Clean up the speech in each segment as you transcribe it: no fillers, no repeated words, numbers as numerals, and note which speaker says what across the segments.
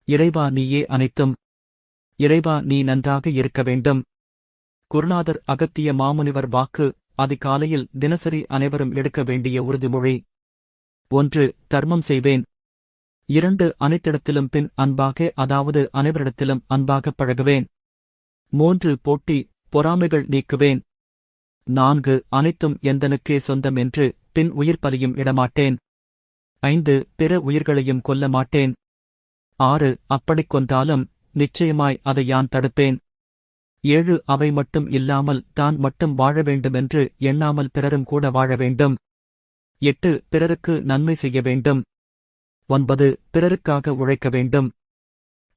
Speaker 1: இறைவா நீயே அனைத்தும். இறைவா நீ நன்றாக இருக்க வேண்டும். குருநாதர் அகத்திய மாமுனிவர் வாக்கு. அதிகாலையில் தினசரி அனைவரும் எடுக்க வேண்டிய உறுதிமொழி. 1. தர்மம் செய்வேன். 2. அனைத்திடத்திலும் பின் அன்பாக, அதாவது அனைவரிடத்திலும் அன்பாகப் பழகுவேன். 3. போட்டி பொறாமைகள் நீக்குவேன். 4. அனைத்தும் எந்தனுக்கே சொந்தம் என்று பின் உயிர் பலியும் இடமாட்டேன். 5. பிற உயிர்களையும் கொல்ல மாட்டேன். 6. அப்படிக் கொன்றாலும் நிச்சயமாய் அதை யான் தடுப்பேன். 7. அவை மட்டும் இல்லாமல் தான் மட்டும் வாழ வேண்டுமென்று எண்ணாமல் பிறரும் கூட வாழ வேண்டும். 8. பிறருக்கு நன்மை செய்ய வேண்டும். 9. பிறருக்காக உழைக்க வேண்டும்.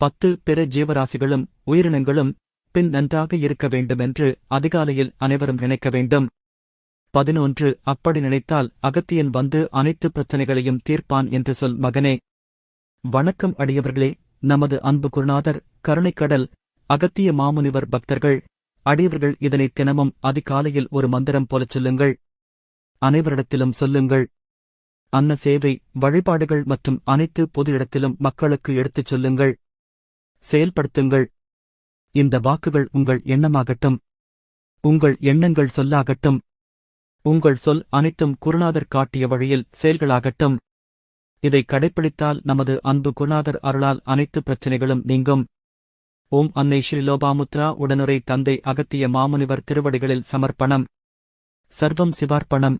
Speaker 1: 10. பிற ஜீவராசிகளும் உயிரினங்களும் பின் நன்றாக இருக்க வேண்டுமென்று அதிகாலையில் அனைவரும் நினைக்க வேண்டும். 11. அப்படி நினைத்தால் அகத்தியன் வந்து அனைத்து பிரச்சனைகளையும் தீர்ப்பான் என்று சொல் மகனே. வணக்கம் அடியவர்களே. நமது அன்பு குருநாதர் கருணைக்கடல் அகத்திய மாமுனிவர் பக்தர்கள் அடியவர்கள் இதனை தினமும் அதிகாலையில் ஒரு மந்திரம் போலச் சொல்லுங்கள். அனைவரிடத்திலும் சொல்லுங்கள். அன்ன சேவை, வழிபாடுகள் மற்றும் அனைத்து பொது இடத்திலும் மக்களுக்கு எடுத்துச் சொல்லுங்கள். செயல்படுத்துங்கள். இந்த வாக்குகள் உங்கள் எண்ணமாகட்டும். உங்கள் எண்ணங்கள் சொல்லாகட்டும். உங்கள் சொல் அனைத்தும் குருநாதர் காட்டிய வழியில் செயல்களாகட்டும். இதை கடைப்பிடித்தால் நமது அன்பு குருநாதர் அருளால் அனைத்து பிரச்சனைகளும் நீங்கும். ஓம் அன்னை ஸ்ரீ லோபாமுத்ரா உடனுரை தந்தை அகத்திய மாமுனிவர் திருவடிகளில் சமர்ப்பணம். சர்வம் சிவார்ப்பணம்.